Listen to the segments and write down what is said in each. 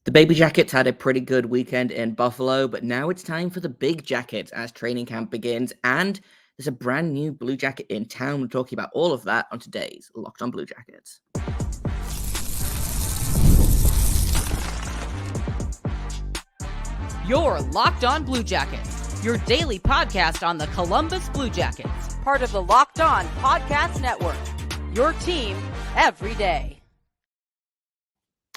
The Baby Jackets had a pretty good weekend in Buffalo, but now it's time for the Big Jackets as training camp begins, and there's a brand new Blue Jacket in town. We're talking about all of that on today's Locked on Blue Jackets. You're Locked on Blue Jackets, your daily podcast on the Columbus Blue Jackets, part of the Locked on Podcast Network, your team every day.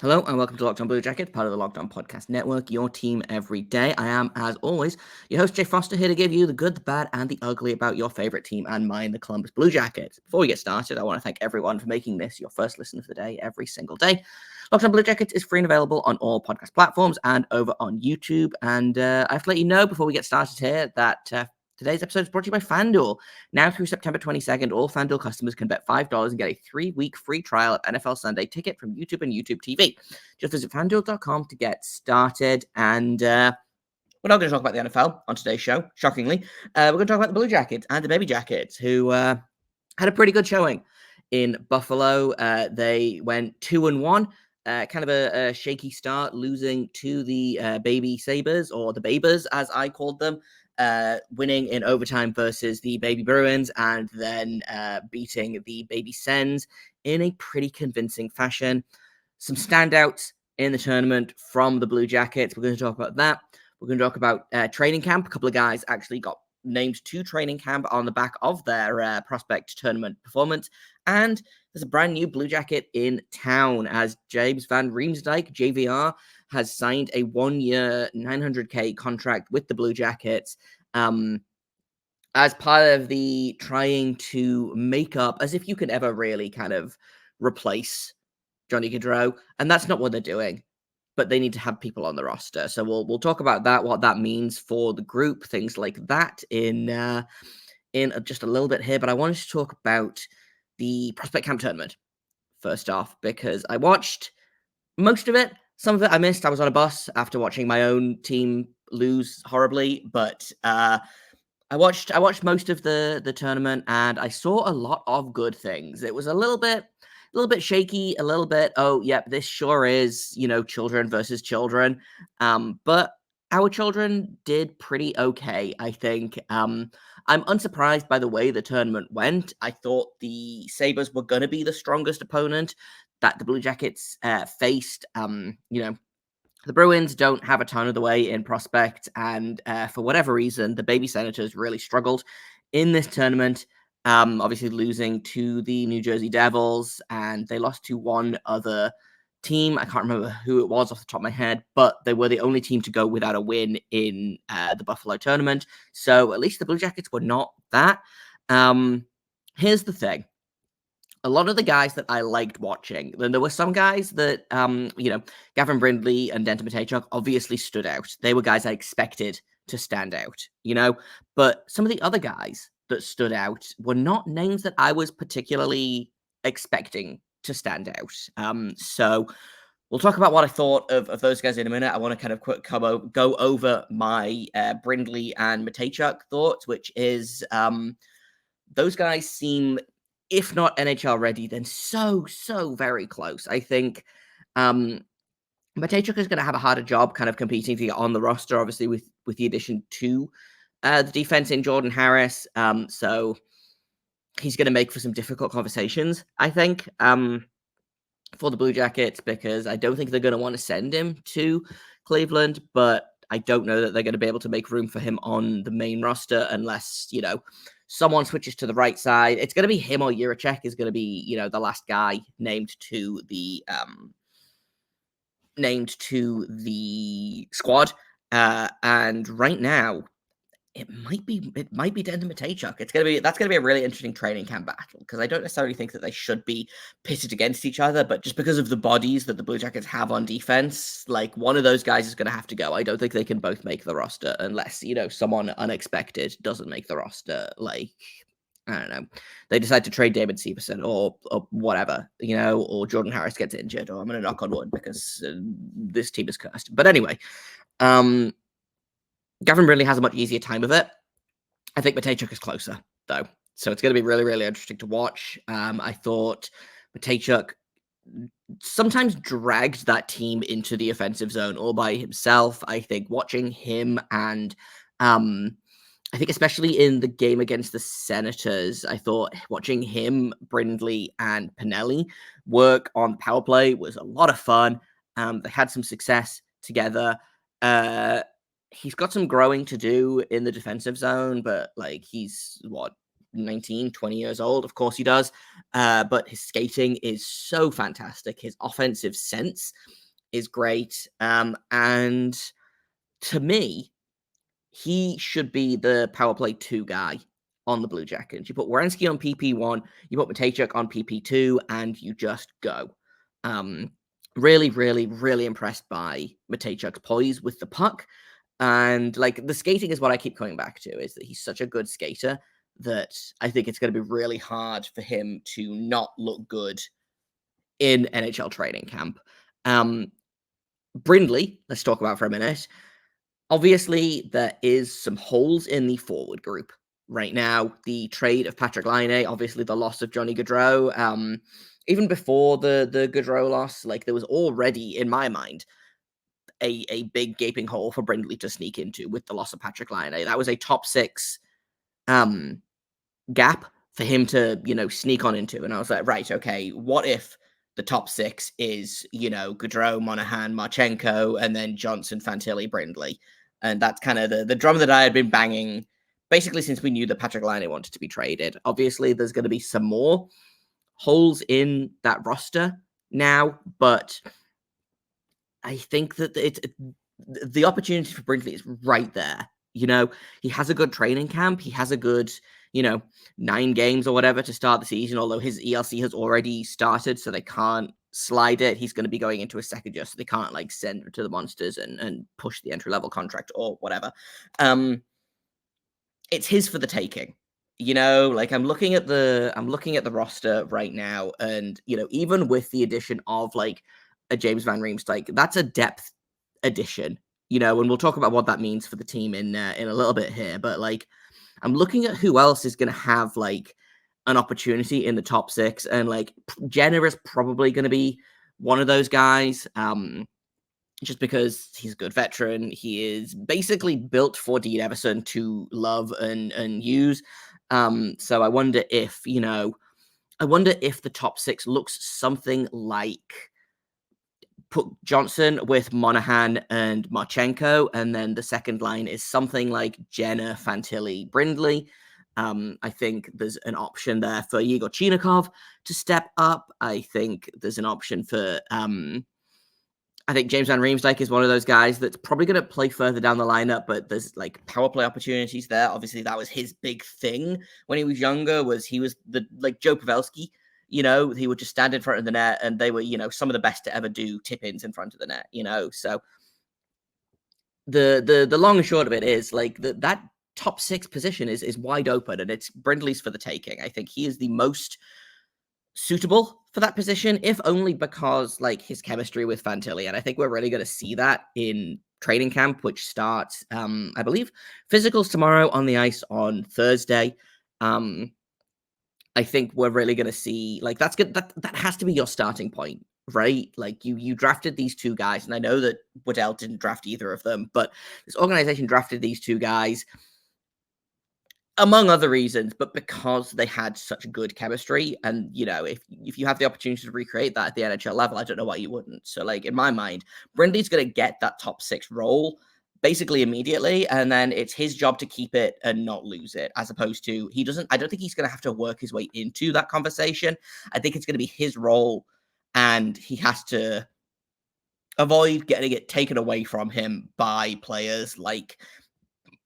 Hello and welcome to Locked on Blue Jackets, part of the Locked on Podcast Network, your team every day. I am, as always, your host, Jay Foster, here to give you the good, the bad, and the ugly about your favorite team and mine, the Columbus Blue Jackets. Before we get started, I want to thank everyone for making this your first listen of the day every single day. Locked on Blue Jackets is free and available on all podcast platforms and over on YouTube. And I have to let you know before we get started here that today's episode is brought to you by FanDuel. Now through September 22nd, all FanDuel customers can bet $5 and get a 3-week free trial of NFL Sunday Ticket from YouTube and YouTube TV. Just visit FanDuel.com to get started. And we're not going to talk about the NFL on today's show, shockingly. We're going to talk about the Blue Jackets and the Baby Jackets, who had a pretty good showing in Buffalo. They went 2-1. Kind of a shaky start, losing to the Baby Sabres, or the Babers, as I called them. Winning in overtime versus the Baby Bruins, and then beating the Baby Sens in a pretty convincing fashion. Some standouts in the tournament from the Blue Jackets. We're going to talk about that. We're going to talk about training camp. A couple of guys actually got named to training camp on the back of their prospect tournament performance. And there's a brand new Blue Jacket in town as James van Riemsdyk, JVR, has signed a 1-year $900K contract with the Blue Jackets as part of the trying to make up, as if you could ever really kind of replace Johnny Gaudreau. And that's not what they're doing, but they need to have people on the roster. So we'll talk about that, what that means for the group, things like that in just a little bit here. But I wanted to talk about the prospect camp tournament first off, because I watched most of it. Some of it I missed. I was on a bus after watching my own team lose horribly, but I watched most of the tournament, and I saw a lot of good things. It was a little bit shaky, a little bit, oh, yep, this sure is, children versus children. But our children did pretty okay, I think. I'm unsurprised by the way the tournament went. I thought the Sabres were going to be the strongest opponent that the Blue Jackets faced. The Bruins don't have a ton of the way in prospect, and for whatever reason, the Baby Senators really struggled in this tournament, obviously losing to the New Jersey Devils, and they lost to one other team. I can't remember who it was off the top of my head, but they were the only team to go without a win in the Buffalo tournament, so at least the Blue Jackets were not that. Here's the thing. A lot of the guys that I liked watching, then there were some guys that, Gavin Brinley and Denton Matejchuk obviously stood out. They were guys I expected to stand out, but some of the other guys that stood out were not names that I was particularly expecting to stand out. So we'll talk about what I thought of those guys in a minute. I want to kind of go over my Brindley and Matejchuk thoughts, which is those guys seem, if not NHL ready, then so very close. I think Matejchuk is going to have a harder job kind of competing to get on the roster, obviously, with the addition to the defense in Jordan Harris. So he's going to make for some difficult conversations, I think, for the Blue Jackets, because I don't think they're going to want to send him to Cleveland, but I don't know that they're going to be able to make room for him on the main roster unless, someone switches to the right side. It's going to be him, or Jiricek is going to be, the last guy named to the squad. And right now, it might be Denton Matejchuk. That's going to be a really interesting training camp battle, because I don't necessarily think that they should be pitted against each other, but just because of the bodies that the Blue Jackets have on defense, like, one of those guys is going to have to go. I don't think they can both make the roster unless, someone unexpected doesn't make the roster. Like, I don't know, they decide to trade David Severson or whatever, or Jordan Harris gets injured, or I'm going to knock on wood because this team is cursed. But anyway, Gavin Brinley has a much easier time of it. I think Matejchuk is closer, though. So it's going to be really, really interesting to watch. I thought Matejchuk sometimes dragged that team into the offensive zone all by himself. I think watching him and I think especially in the game against the Senators, I thought watching him, Brindley, and Pinelli work on power play was a lot of fun. They had some success together. He's got some growing to do in the defensive zone, but like he's 19, 20 years old. Of course he does. But his skating is so fantastic. His offensive sense is great. And to me, he should be the power play 2 guy on the Blue Jackets. You put Werenski on PP1, you put Matejchuk on PP2, and you just go. Really, really, really impressed by Matejchuk's poise with the puck. And like the skating is what I keep coming back to, is that he's such a good skater that I think it's going to be really hard for him to not look good in NHL training camp. Brindley, let's talk about for a minute. Obviously, there is some holes in the forward group right now. The trade of Patrick Laine, obviously the loss of Johnny Gaudreau. Even before the Gaudreau loss, like there was already, in my mind, a big gaping hole for Brindley to sneak into with the loss of Patrick Laine. That was a top 6 gap for him to, sneak on into. And I was like, right, okay, what if the top 6 is, Gaudreau, Monahan, Marchenko, and then Johnson, Fantilli, Brindley? And that's kind of the drum that I had been banging basically since we knew that Patrick Laine wanted to be traded. Obviously, there's going to be some more holes in that roster now, but I think that the opportunity for Brindley is right there. He has a good training camp. He has a good, 9 games or whatever to start the season, although his ELC has already started, so they can't slide it. He's going to be going into a second year, so they can't like send him to the Monsters and push the entry-level contract or whatever. It's his for the taking. Like I'm looking at the roster right now, and even with the addition of like a James van Riemsdyk, that's a depth addition. And we'll talk about what that means for the team in a little bit here. But like, I'm looking at who else is going to have like an opportunity in the top 6, and like Jenner is probably going to be one of those guys. Just because he's a good veteran, he is basically built for Dean Everson to love and use. So I wonder if the top 6 looks something like put Johnson with Monahan and Marchenko, and then the second line is something like Jenner, Fantilli, Brindley. I think there's an option there for Yegor Chinikov to step up. I think there's an option for I think James van Riemsdyk is one of those guys that's probably going to play further down the lineup, but there's like power play opportunities there. Obviously, that was his big thing when he was younger. He was the like Joe Pavelski. He would just stand in front of the net, and they were, some of the best to ever do tip-ins in front of the net. So the long and short of it is like that top 6 position is wide open, and it's Brindley's for the taking. I think he is the most suitable for that position, if only because like his chemistry with Fantilli, and I think we're really going to see that in training camp, which starts, I believe, physicals tomorrow on the ice on Thursday. I think we're really going to see like that's good. That has to be your starting point, right? Like you drafted these 2 guys, and I know that Waddell didn't draft either of them, but this organization drafted these 2 guys among other reasons, but because they had such good chemistry. And, if you have the opportunity to recreate that at the NHL level, I don't know why you wouldn't. So, like, in my mind, Brindley's going to get that top 6 role basically immediately, and then it's his job to keep it and not lose it, as opposed to I don't think he's going to have to work his way into that conversation. I think it's going to be his role, and he has to avoid getting it taken away from him by players like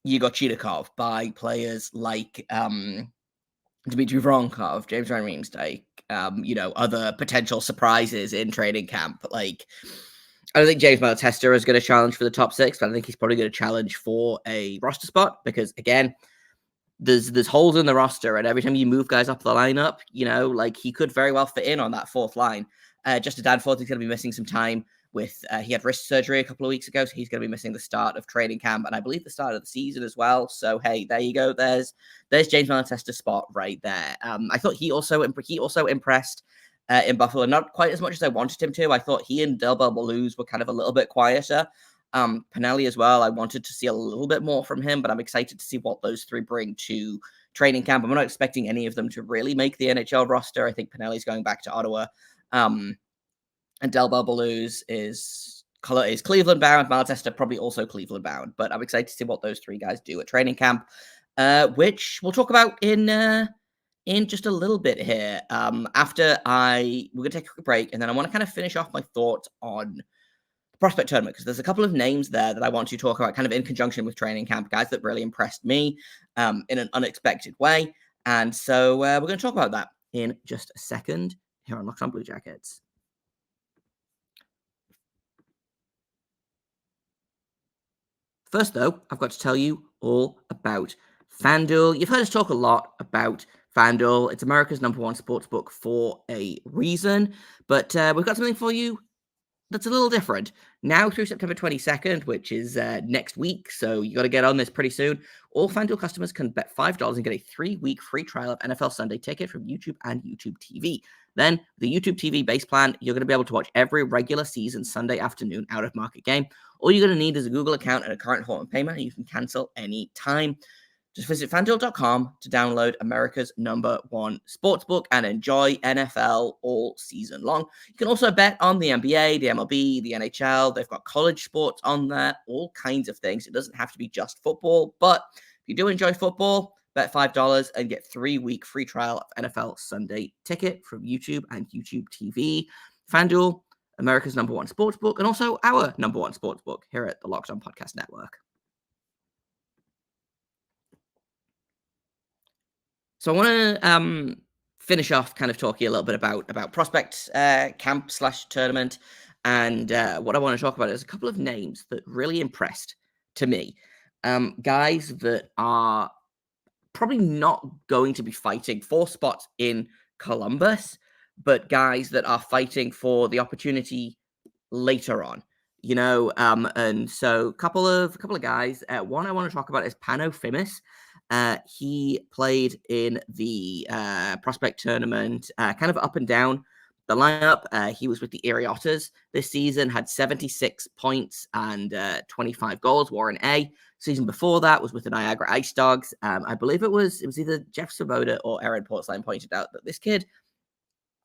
Yegor Chinikov, by players like Dmitry Voronkov, James van Riemsdyk, other potential surprises in training camp. Like, I don't think James Malatesta is going to challenge for the top 6, but I think he's probably going to challenge for a roster spot because, again, there's holes in the roster, and every time you move guys up the lineup, like he could very well fit in on that 4th line. Justin Danforth is going to be missing some time with he had wrist surgery a couple of weeks ago, so he's going to be missing the start of training camp, and I believe the start of the season as well. So hey, there you go. There's James Malatesta's spot right there. I thought he also impressed in Buffalo. Not quite as much as I wanted him to. I thought he and Del Ballouz were kind of a little bit quieter. Pinelli as well. I wanted to see a little bit more from him, but I'm excited to see what those three bring to training camp. I'm not expecting any of them to really make the NHL roster. I think Pinelli's going back to Ottawa. And Del Ballouz is Cleveland bound. Miles Esther probably also Cleveland bound. But I'm excited to see what those three guys do at training camp, which we'll talk about in just a little bit here. We're gonna take a quick break, and then I want to kind of finish off my thoughts on the prospect tournament, because there's a couple of names there that I want to talk about kind of in conjunction with training camp, guys that really impressed me in an unexpected way. And so we're going to talk about that in just a second here on Locked On Blue Jackets. First, though, I've got to tell you all about FanDuel. You've heard us talk a lot about FanDuel. It's America's #1 sportsbook for a reason, but we've got something for you that's a little different. Now through September 22nd, which is next week, so you got to get on this pretty soon, all FanDuel customers can bet $5 and get a 3-week free trial of NFL Sunday Ticket from YouTube and YouTube TV. Then, the YouTube TV base plan, you're going to be able to watch every regular season Sunday afternoon out-of-market game. All you're going to need is a Google account and a current form of payment, and you can cancel any time. Just visit FanDuel.com to download America's #1 sportsbook and enjoy NFL all season long. You can also bet on the NBA, the MLB, the NHL. They've got college sports on there, all kinds of things. It doesn't have to be just football, but if you do enjoy football, bet $5 and get 3-week free trial of NFL Sunday Ticket from YouTube and YouTube TV. FanDuel, America's #1 sportsbook, and also our #1 sportsbook here at the Locked On Podcast Network. So I want to finish off kind of talking a little bit about prospect camp / tournament. And what I want to talk about is a couple of names that really impressed to me. Guys that are probably not going to be fighting for spots in Columbus, but guys that are fighting for the opportunity later on. And so a couple of guys. One I want to talk about is Pano Fimis. He played in the prospect tournament, kind of up and down the lineup. He was with the Erie Otters this season, had 76 points and 25 goals, wore an A. Season before that was with the Niagara Ice Dogs. I believe it was either Jeff Svoboda or Aaron Portsline pointed out that this kid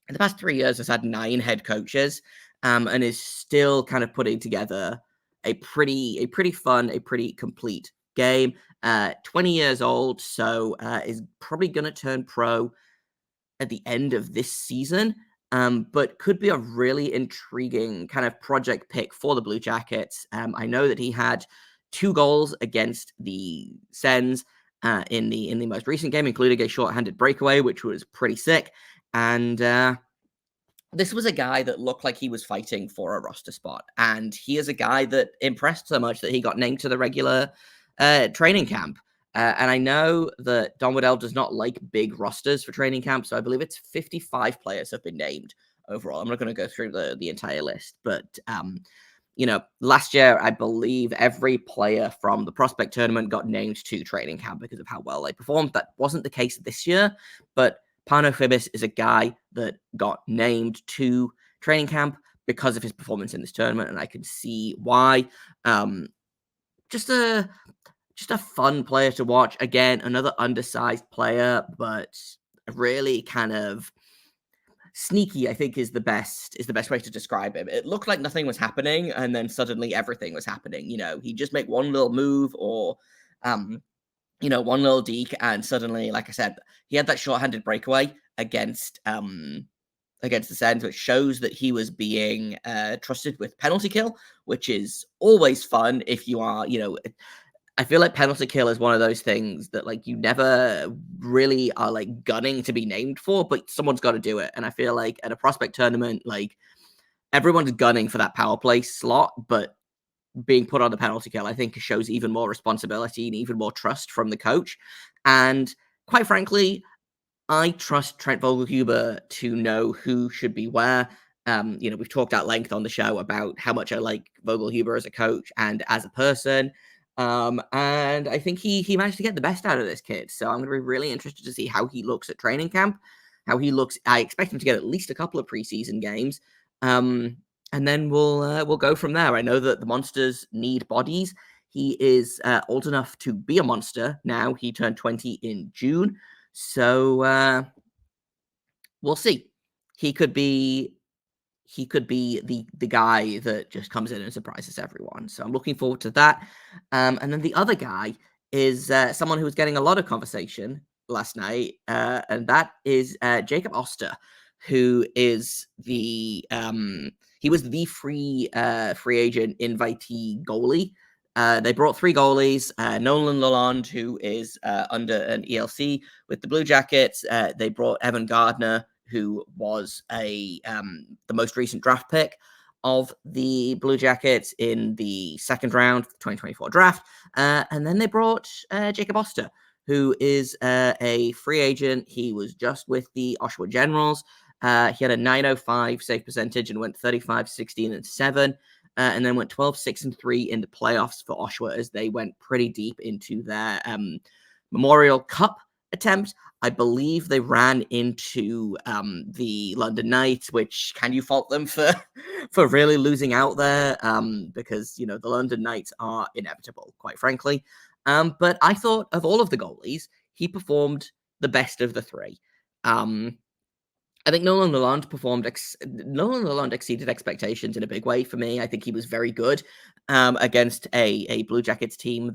in the past 3 years has had 9 head coaches, and is still kind of putting together a pretty fun, a pretty complete game. 20 years old, so is probably going to turn pro at the end of this season, but could be a really intriguing kind of project pick for the Blue Jackets. I know that he had 2 goals against the Sens in the most recent game, including a shorthanded breakaway, which was pretty sick. And this was a guy that looked like he was fighting for a roster spot, and he is a guy that impressed so much that he got named to the regular training camp. And I know that Don Waddell does not like big rosters for training camp, so I believe it's 55 players have been named overall. I'm not going to go through the entire list, but last year I believe every player from the prospect tournament got named to training camp because of how well they performed. That wasn't the case this year, but Pano Fimis is a guy that got named to training camp because of his performance in this tournament, and I can see why. Just a fun player to watch. Again, another undersized player, but really kind of sneaky, I think is the best way to describe him. It looked like nothing was happening, and then suddenly everything was happening. He'd just make one little move or one little deke, and suddenly, like I said, he had that shorthanded breakaway against the Sens, which shows that he was being trusted with penalty kill, which is always fun if you are, I feel like penalty kill is one of those things that like you never really are like gunning to be named for, but someone's got to do it. And I feel like at a prospect tournament, like everyone's gunning for that power play slot, but being put on the penalty kill, I think shows even more responsibility and even more trust from the coach. And quite frankly, I trust Trent Vogelhuber to know who should be where. We've talked at length on the show about how much I like Vogelhuber as a coach and as a person. And I think he managed to get the best out of this kid. So I'm going to be really interested to see how he looks at training camp, how he looks. I expect him to get at least a couple of preseason games. And then we'll go from there. I know that the monsters need bodies. He is old enough to be a monster now. He turned 20 in June. So we'll see. He could be the guy that just comes in and surprises everyone. So I'm looking forward to that. And then the other guy is someone who was getting a lot of conversation last night, and that is Jacob Oster, who is he was the free agent invitee goalie. They brought 3 goalies, Nolan Lalonde, who is under an ELC with the Blue Jackets. They brought Evan Gardner, who was the most recent draft pick of the Blue Jackets in the second round of the 2024 draft. And then they brought Jacob Oster, who is a free agent. He was just with the Oshawa Generals. He had a .905 save percentage and went 35, 16, and 7. And then went 12, 6, and 3 in the playoffs for Oshawa as they went pretty deep into their Memorial Cup attempt. I believe they ran into the London Knights, which can you fault them for really losing out there? Because, the London Knights are inevitable, quite frankly. But I thought of all of the goalies, he performed the best of the 3. I think Nolan Lalonde exceeded expectations in a big way for me. I think he was very good against a Blue Jackets team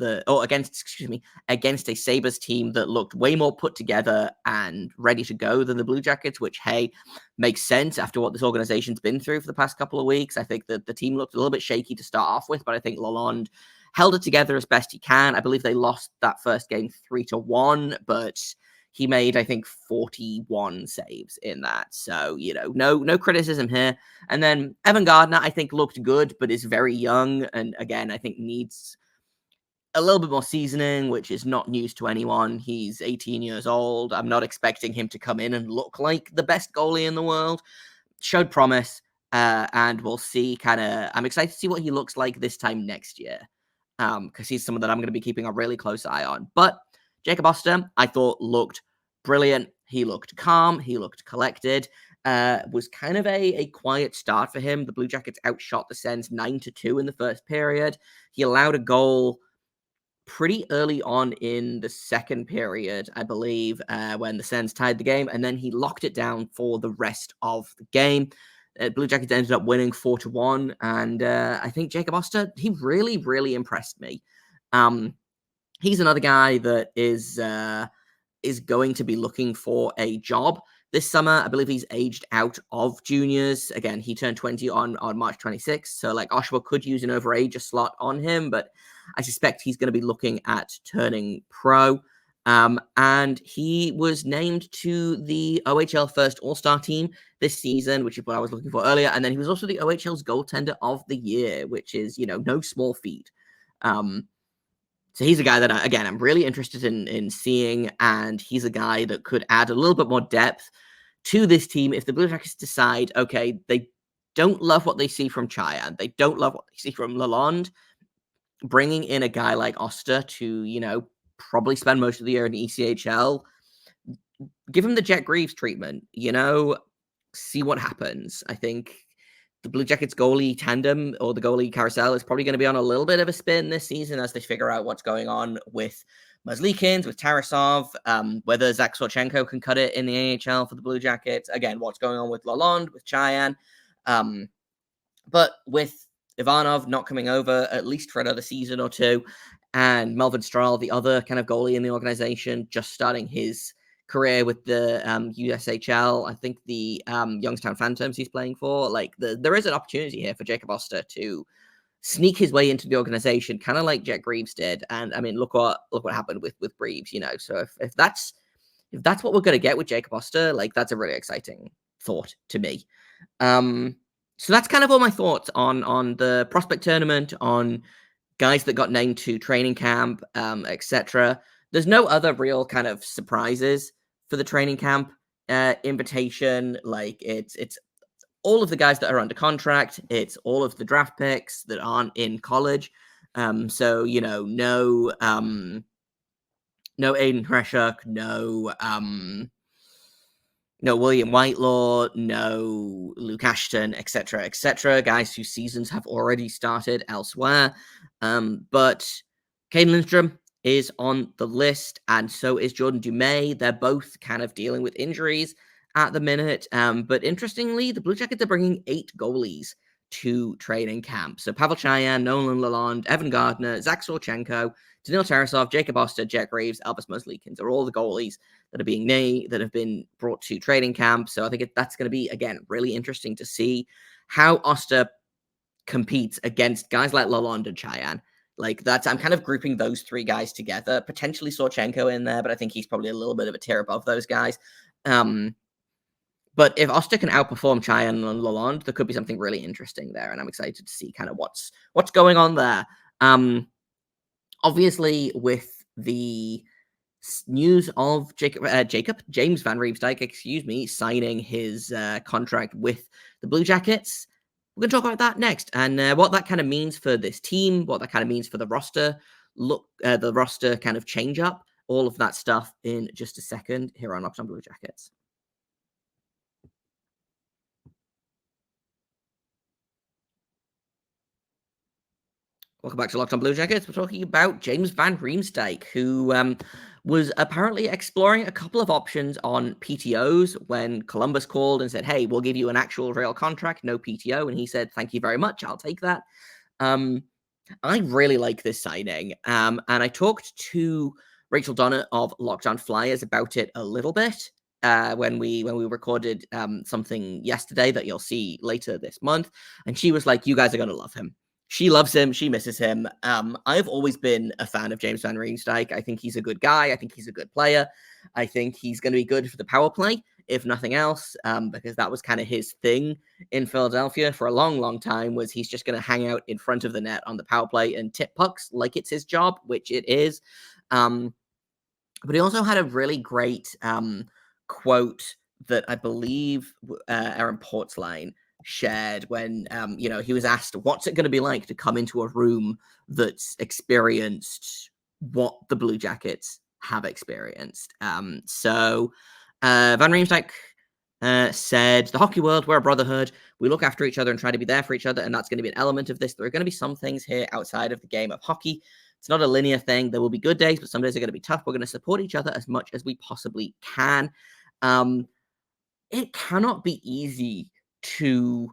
against a Sabres team that looked way more put together and ready to go than the Blue Jackets, which, hey, makes sense after what this organization's been through for the past couple of weeks. I think that the team looked a little bit shaky to start off with, but I think Lalonde held it together as best he can. I believe they lost that first game 3-1, but he made, I think, 41 saves in that. So, no criticism here. And then Evan Gardner, I think, looked good, but is very young. And again, I think needs a little bit more seasoning, which is not news to anyone. He's 18 years old. I'm not expecting him to come in and look like the best goalie in the world. Showed promise. And we'll see I'm excited to see what he looks like this time next year. Because he's someone that I'm going to be keeping a really close eye on. But Jacob Oster, I thought, looked brilliant. He looked calm. He looked collected. Was kind of a quiet start for him. The Blue Jackets outshot the Sens 9-2 in the first period. He allowed a goal pretty early on in the second period, I believe, when the Sens tied the game, and then he locked it down for the rest of the game. Blue Jackets ended up winning 4-1, and I think Jacob Oster, he really, really impressed me. He's another guy that is going to be looking for a job this summer. I believe he's aged out of juniors. Again, he turned 20 on March 26th, so Oshawa could use an overage slot on him, but I suspect he's going to be looking at turning pro. And he was named to the OHL first All-Star team this season, which is what I was looking for earlier. And then he was also the OHL's goaltender of the year, which is, no small feat. So he's a guy that, I'm really interested in seeing, and he's a guy that could add a little bit more depth to this team if the Blue Jackets decide, okay, they don't love what they see from Cheyenne, they don't love what they see from Lalonde. Bringing in a guy like Oster to, probably spend most of the year in the ECHL, give him the Jet Greaves treatment, see what happens. I think the Blue Jackets goalie tandem or the goalie carousel is probably going to be on a little bit of a spin this season as they figure out what's going on with Merzlikins, with Tarasov, whether Zach Sorchenko can cut it in the AHL for the Blue Jackets. Again, what's going on with Lalonde, with Cheyenne. But with Ivanov not coming over, at least for another season or two, and Melvin Strahl, the other kind of goalie in the organization, just starting his career with the USHL. I think the Youngstown Phantoms he's playing for. There is an opportunity here for Jacob Oster to sneak his way into the organization, kind of like Jet Greaves did. And I mean, look what happened with Greaves, So if that's what we're going to get with Jacob Oster, that's a really exciting thought to me. So that's kind of all my thoughts on the prospect tournament, on guys that got named to training camp, etc. There's no other real kind of surprises for the training camp invitation. It's all of the guys that are under contract. It's all of the draft picks that aren't in college. So no Aiden Hreshuk, no No William Whitelaw, no Luke Ashton, etc., guys whose seasons have already started elsewhere. But Kane Lindstrom is on the list, and so is Jordan Dumais. They're both kind of dealing with injuries at the minute. But interestingly, the Blue Jackets are bringing 8 goalies to training camp. So Pavel Cheyenne, Nolan Lalonde, Evan Gardner, Zach Sorchenko, Daniil Tarasov, Jacob Oster, Jack Reeves, Albus Muslekins are all the goalies that are being named, that have been brought to training camp. So I think that's going to be, again, really interesting to see how Oster competes against guys like Lalonde and Cheyenne. Like I'm kind of grouping those 3 guys together. Potentially Sorchenko in there, but I think he's probably a little bit of a tier above those guys. But if Oster can outperform Cheyenne and Lalonde, there could be something really interesting there, and I'm excited to see kind of what's going on there. Obviously, with the news of James van Riemsdyk, signing his contract with the Blue Jackets, we're going to talk about that next, and what that kind of means for this team, what that kind of means for the roster the roster kind of change up, all of that stuff in just a second here on Locked On Blue Jackets. Welcome back to Locked On Blue Jackets. We're talking about James van Riemsdyk, who was apparently exploring a couple of options on PTOs when Columbus called and said, hey, we'll give you an actual real contract, no PTO. And he said, thank you very much. I'll take that. I really like this signing. And I talked to Rachel Donner of Locked On Flyers about it a little bit when we recorded something yesterday that you'll see later this month. And she was like, you guys are going to love him. She loves him. She misses him. I've always been a fan of James van Riemsdyk. I think he's a good guy. I think he's a good player. I think he's going to be good for the power play, if nothing else, because that was kind of his thing in Philadelphia for a long, long time, was he's just going to hang out in front of the net on the power play and tip pucks like it's his job, which it is. But he also had a really great quote that I believe Aaron Portzline shared when he was asked, what's it going to be like to come into a room that's experienced what the Blue Jackets have experienced. So Van Riemsdyk said, the hockey world, we're a brotherhood. We look after each other and try to be there for each other, and that's going to be an element of this. There are going to be some things here outside of the game of hockey. It's not a linear thing. There will be good days, but some days are going to be tough. We're going to support each other as much as we possibly can. It cannot be easy to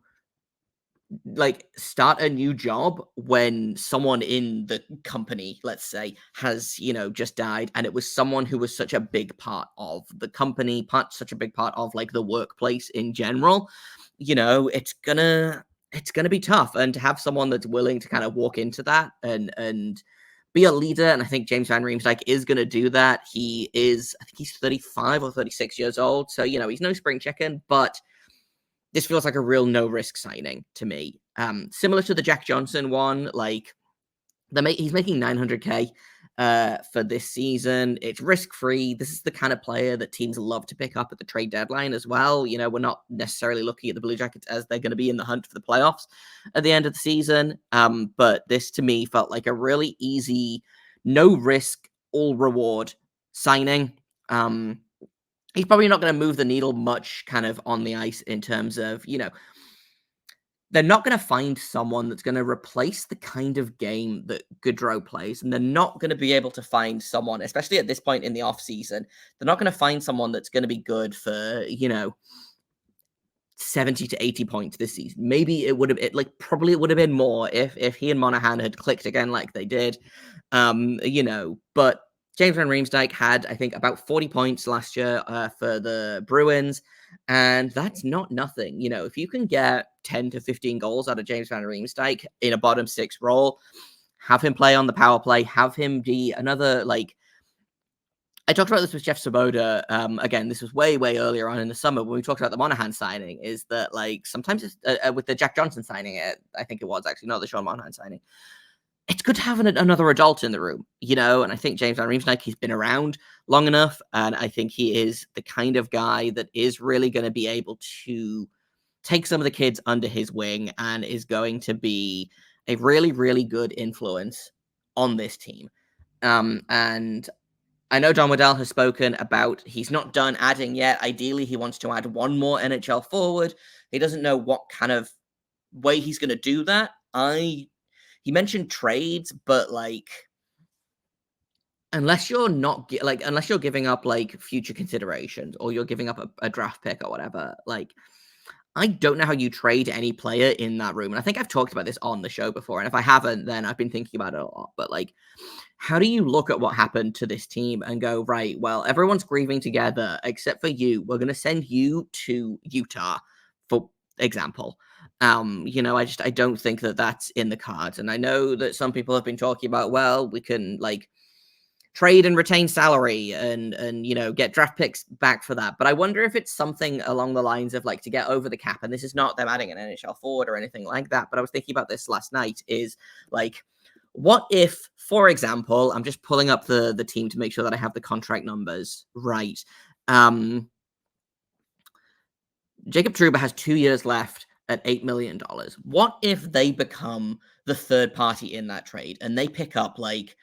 start a new job when someone in the company, let's say, has just died, and it was someone who was such a big part of the company, such a big part of the workplace in general. It's gonna be tough, and to have someone that's willing to kind of walk into that and be a leader, and I think James van Riemsdyk is going to do that. I think he's 35 or 36 years old, so he's no spring chicken, but this feels like a real no-risk signing to me. Similar to the Jack Johnson one, he's making $900K for this season. It's risk-free. This is the kind of player that teams love to pick up at the trade deadline as well. We're not necessarily looking at the Blue Jackets as they're going to be in the hunt for the playoffs at the end of the season. But this, to me, felt like a really easy, no-risk, all-reward signing. He's probably not going to move the needle much kind of on the ice in terms of, they're not going to find someone that's going to replace the kind of game that Gaudreau plays. And they're not going to be able to find someone, especially at this point in the offseason, they're not going to find someone that's going to be good for, 70 to 80 points this season. Maybe it would have, probably it would have been more if he and Monahan had clicked again like they did, but James van Riemsdyk had, I think, about 40 points last year for the Bruins, and that's not nothing. If you can get 10 to 15 goals out of James van Riemsdyk in a bottom six role, have him play on the power play, have him be another, I talked about this with Jeff Svoboda. Again, this was way, way earlier on in the summer when we talked about the Monahan signing, is that, sometimes it's, with the Jack Johnson signing, I think it was actually, not the Sean Monahan signing, it's good to have another adult in the room, and I think James van Riemsdyk, he's been around long enough, and I think he is the kind of guy that is really going to be able to take some of the kids under his wing and is going to be a really, really good influence on this team. And I know Don Waddell has spoken about he's not done adding yet. Ideally, he wants to add one more NHL forward. He doesn't know what kind of way he's going to do that. He mentioned trades, but like, unless you're not unless you're giving up like future considerations or you're giving up a draft pick or whatever, like, I don't know how you trade any player in that room. And I think I've talked about this on the show before. And if I haven't, then I've been thinking about it a lot. But like, how do you look at what happened to this team and go, right, well, everyone's grieving together except for you. We're going to send you to Utah, for example. I don't think that that's in the cards. And I know that some people have been talking about, well, we can like trade and retain salary and get draft picks back for that. But I wonder if it's something along the lines of like to get over the cap. And this is not them adding an NHL forward or anything like that. But I was thinking about this last night is like, what if, for example, I'm just pulling up the team to make sure that I have the contract numbers right. Jacob Trouba has 2 years left at $8 million. What if they become the third party in that trade and they pick up like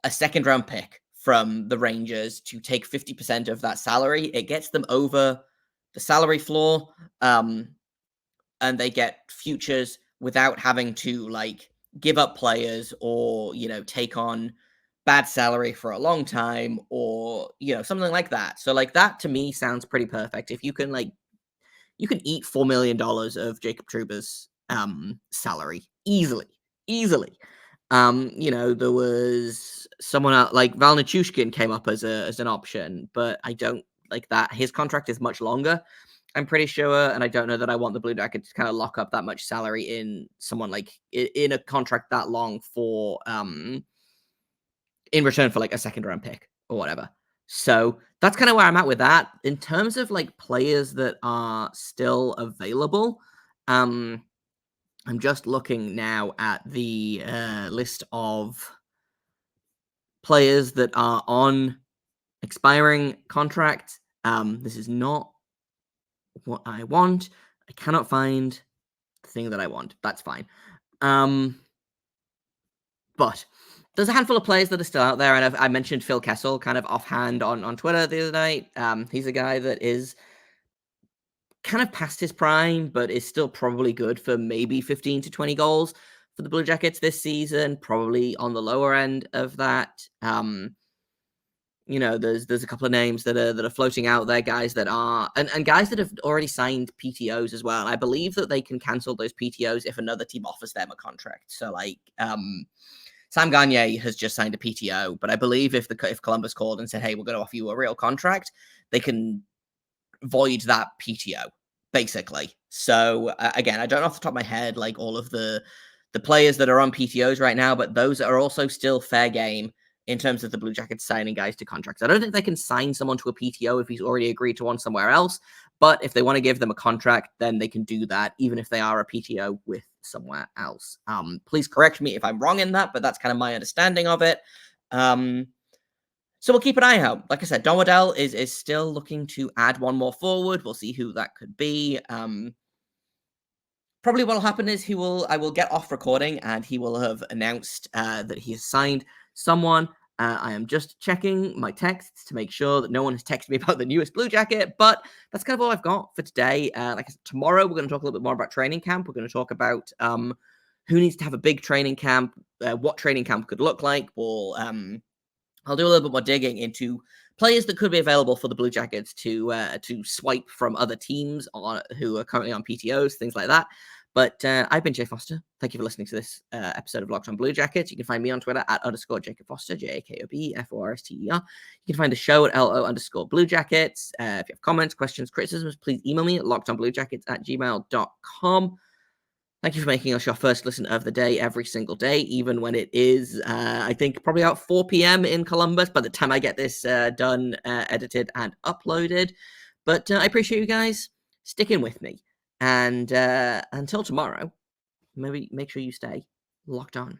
a second round pick from the Rangers to take 50% of that salary? It gets them over the salary floor, and they get futures without having to like give up players or, take on bad salary for a long time or, something like that. So like that to me sounds pretty perfect. If you can eat $4 million of Jacob Trouba's salary easily. There was someone else, like Val Nichushkin came up as an option, but I don't like that. His contract is much longer, I'm pretty sure, and I don't know that I want the Blue Jackets to kind of lock up that much salary in someone like in a contract that long for in return for like a second round pick or whatever. So that's kind of where I'm at with that. In terms of like players that are still available, I'm just looking now at the list of players that are on expiring contracts. This is not what I want. I cannot find the thing that I want. That's fine. But there's a handful of players that are still out there, and I mentioned Phil Kessel kind of offhand on Twitter the other night. He's a guy that is kind of past his prime, but is still probably good for maybe 15 to 20 goals for the Blue Jackets this season, probably on the lower end of that. There's a couple of names that are floating out there, guys that are and guys that have already signed PTOs as well. I believe that they can cancel those PTOs if another team offers them a contract. So like Sam Gagner has just signed a PTO, but I believe if Columbus called and said, "Hey, we're going to offer you a real contract," they can void that PTO basically. So again, I don't know off the top of my head like all of the players that are on PTOs right now, but those are also still fair game in terms of the Blue Jackets signing guys to contracts. I don't think they can sign someone to a PTO if he's already agreed to one somewhere else, but if they want to give them a contract, then they can do that, even if they are a PTO with somewhere else. Please correct me if I'm wrong in that, but that's kind of my understanding of it. So we'll keep an eye out. Like I said, Don Waddell is still looking to add one more forward. We'll see who that could be. Probably what will happen is I will get off recording and he will have announced that he has signed someone. I am just checking my texts to make sure that no one has texted me about the newest Blue Jacket, but that's kind of all I've got for today. Like I said, tomorrow, we're going to talk a little bit more about training camp. We're going to talk about who needs to have a big training camp, what training camp could look like. I'll do a little bit more digging into players that could be available for the Blue Jackets to swipe from other teams who are currently on PTOs, things like that. But I've been Jay Foster. Thank you for listening to this episode of Locked on Blue Jackets. You can find me on Twitter at _Jacob Foster, JAKOBFORSTER. You can find the show at LO_Blue Jackets. If you have comments, questions, criticisms, please email me at lockedonbluejackets@gmail.com. Thank you for making us your first listen of the day every single day, even when it is, I think, probably about 4 p.m. in Columbus by the time I get this done, edited, and uploaded. But I appreciate you guys sticking with me. And until tomorrow, maybe make sure you stay locked on.